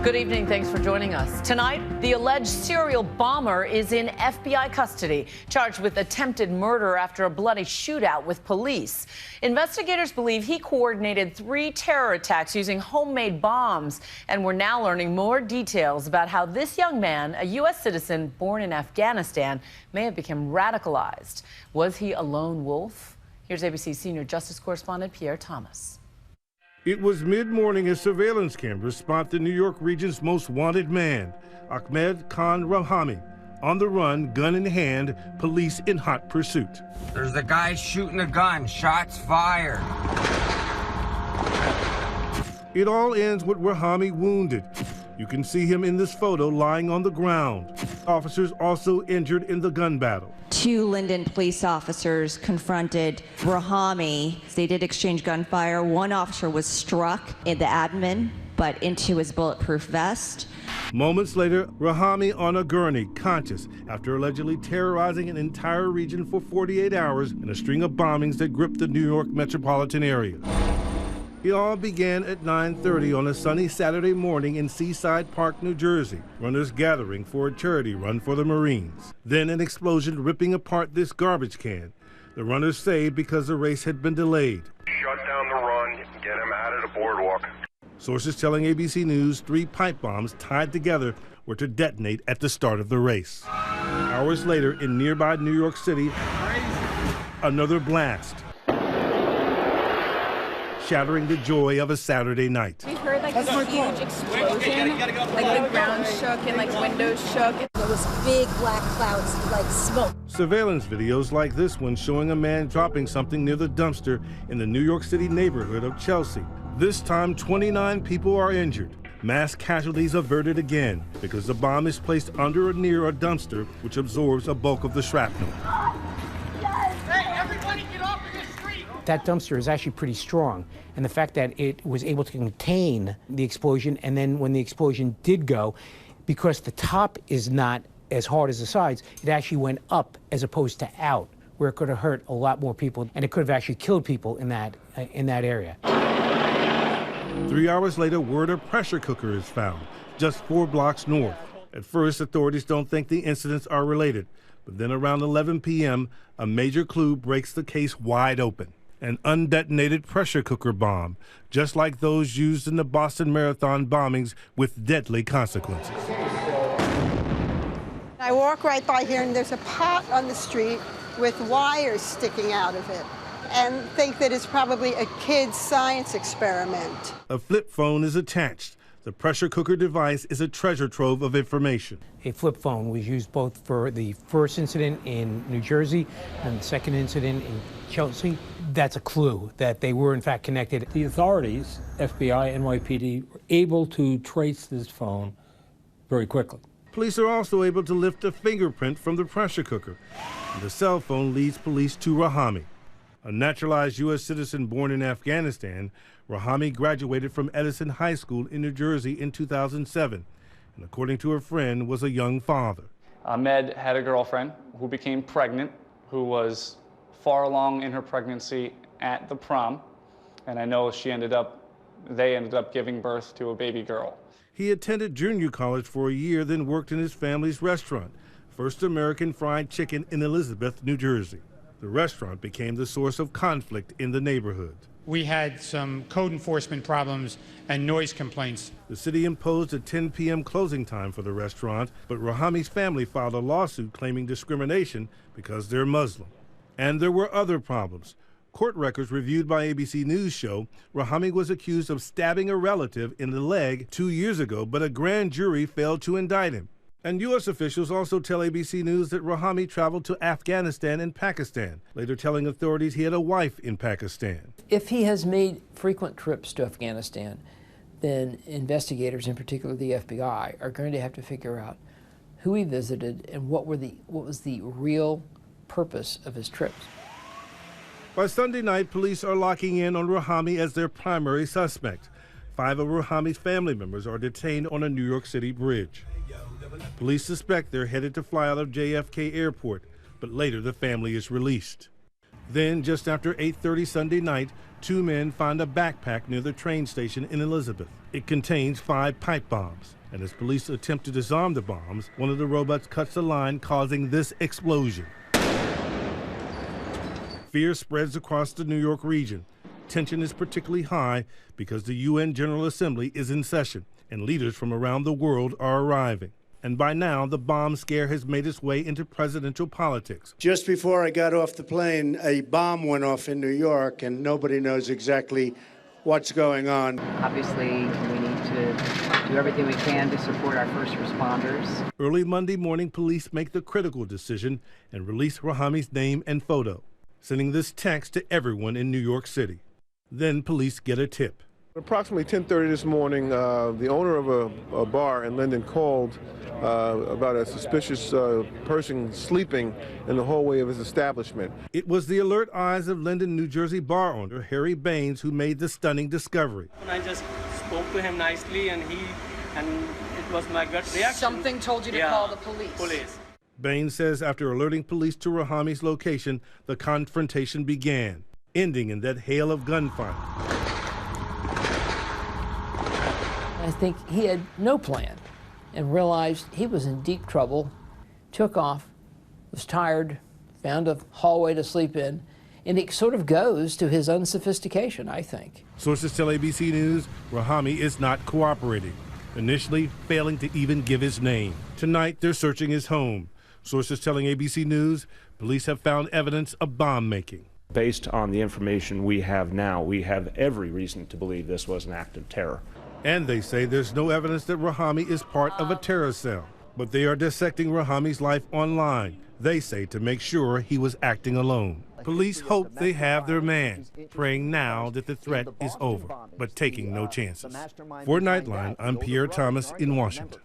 Good evening. Thanks for joining us. Tonight, the alleged serial bomber is in FBI custody, charged with attempted murder after a bloody shootout with police. Investigators believe he coordinated 3 terror attacks using homemade bombs, and we're now learning more details about how this young man, a U.S. citizen born in Afghanistan, may have become radicalized. Was he a lone wolf? Here's ABC senior justice correspondent Pierre Thomas. It was mid-morning as surveillance cameras spot the New York region's most wanted man, Ahmad Khan Rahami. On the run, gun in hand, police in hot pursuit. There's a guy shooting a gun, shots fired. It all ends with Rahami wounded. You can see him in this photo lying on the ground. Officers also injured in the gun battle. 2 Linden police officers confronted Rahami. They did exchange gunfire. 1 officer was struck in the abdomen, but into his bulletproof vest. Moments later, Rahami on a gurney, conscious after allegedly terrorizing an entire region for 48 hours in a string of bombings that gripped the New York metropolitan area. It all began at 9:30 on a sunny Saturday morning in Seaside Park, New Jersey. Runners gathering for a charity run for the Marines. Then an explosion ripping apart this garbage can. The runners saved because the race had been delayed. Shut down the run, get him out of the boardwalk. Sources telling ABC News 3 pipe bombs tied together were to detonate at the start of the race. Hours later, in nearby New York City, another blast, shattering the joy of a Saturday night. We heard like a huge explosion, like the ground shook and like windows shook. There was big black clouds like smoke. Surveillance videos like this one showing a man dropping something near the dumpster in the New York City neighborhood of Chelsea. This time, 29 people are injured. Mass casualties averted again because the bomb is placed under or near a dumpster, which absorbs a bulk of the shrapnel. That dumpster is actually pretty strong, and the fact that it was able to contain the explosion, and then when the explosion did go, because the top is not as hard as the sides, it actually went up as opposed to out, where it could have hurt a lot more people, and it could have actually killed people in that area. 3 hours later, word a pressure cooker is found, just 4 blocks north. At first, authorities don't think the incidents are related, but then around 11 p.m., a major clue breaks the case wide open. An undetonated pressure cooker bomb, just like those used in the Boston Marathon bombings with deadly consequences. I walk right by here and there's a pot on the street with wires sticking out of it, and think that it's probably a kid's science experiment. A flip phone is attached. The pressure cooker device is a treasure trove of information. A flip phone was used both for the first incident in New Jersey and the second incident in Chelsea. That's a clue that they were in fact connected. The authorities, FBI, NYPD, were able to trace this phone very quickly. Police are also able to lift a fingerprint from the pressure cooker. And the cell phone leads police to Rahami. A naturalized U.S. citizen born in Afghanistan, Rahami graduated from Edison High School in New Jersey in 2007, and according to a friend, was a young father. Ahmed had a girlfriend who became pregnant, who was far along in her pregnancy at the prom, and I know they ended up giving birth to a baby girl. He attended junior college for a year, then worked in his family's restaurant, First American Fried Chicken in Elizabeth, New Jersey. The restaurant became the source of conflict in the neighborhood. We had some code enforcement problems and noise complaints. The city imposed a 10 p.m. closing time for the restaurant, but Rahami's family filed a lawsuit claiming discrimination because they're Muslim. And there were other problems. Court records reviewed by ABC News show Rahami was accused of stabbing a relative in the leg 2 years ago, but a grand jury failed to indict him. And U.S. officials also tell ABC News that Rahami traveled to Afghanistan and Pakistan, later telling authorities he had a wife in Pakistan. If he has made frequent trips to Afghanistan, then investigators, in particular the FBI, are going to have to figure out who he visited and what was the real purpose of his trips. By Sunday night, police are locking in on Rahami as their primary suspect. 5 of Rahami's family members are detained on a New York City bridge. Police suspect they're headed to fly out of JFK Airport, but later the family is released. Then, just after 8:30 Sunday night, 2 men find a backpack near the train station in Elizabeth. It contains 5 pipe bombs. And as police attempt to disarm the bombs, one of the robots cuts the line, causing this explosion. Fear spreads across the New York region. Tension is particularly high because the UN General Assembly is in session and leaders from around the world are arriving. And by now, the bomb scare has made its way into presidential politics. Just before I got off the plane, a bomb went off in New York, and nobody knows exactly what's going on. Obviously, we need to do everything we can to support our first responders. Early Monday morning, police make the critical decision and release Rahami's name and photo, sending this text to everyone in New York City. Then police get a tip. Approximately 10:30 this morning, the owner of a bar in Linden called about a suspicious person sleeping in the hallway of his establishment. It was the alert eyes of Linden, New Jersey bar owner Harry Baines who made the stunning discovery. I just spoke to him nicely, and it was my gut reaction. Something told you to call the police. Baines says after alerting police to Rahami's location, the confrontation began, ending in that hail of gunfire. I think he had no plan and realized he was in deep trouble, took off, was tired, found a hallway to sleep in, and it sort of goes to his unsophistication, I think. Sources tell ABC News Rahami is not cooperating, initially failing to even give his name. Tonight, they're searching his home. Sources telling ABC News police have found evidence of bomb making. Based on the information we have now, we have every reason to believe this was an act of terror. And they say there's no evidence that Rahami is part of a terror cell. But they are dissecting Rahami's life online, they say, to make sure he was acting alone. Police hope they have their man, praying now that the threat is over, but taking no chances. For Nightline, I'm Pierre Thomas in Washington.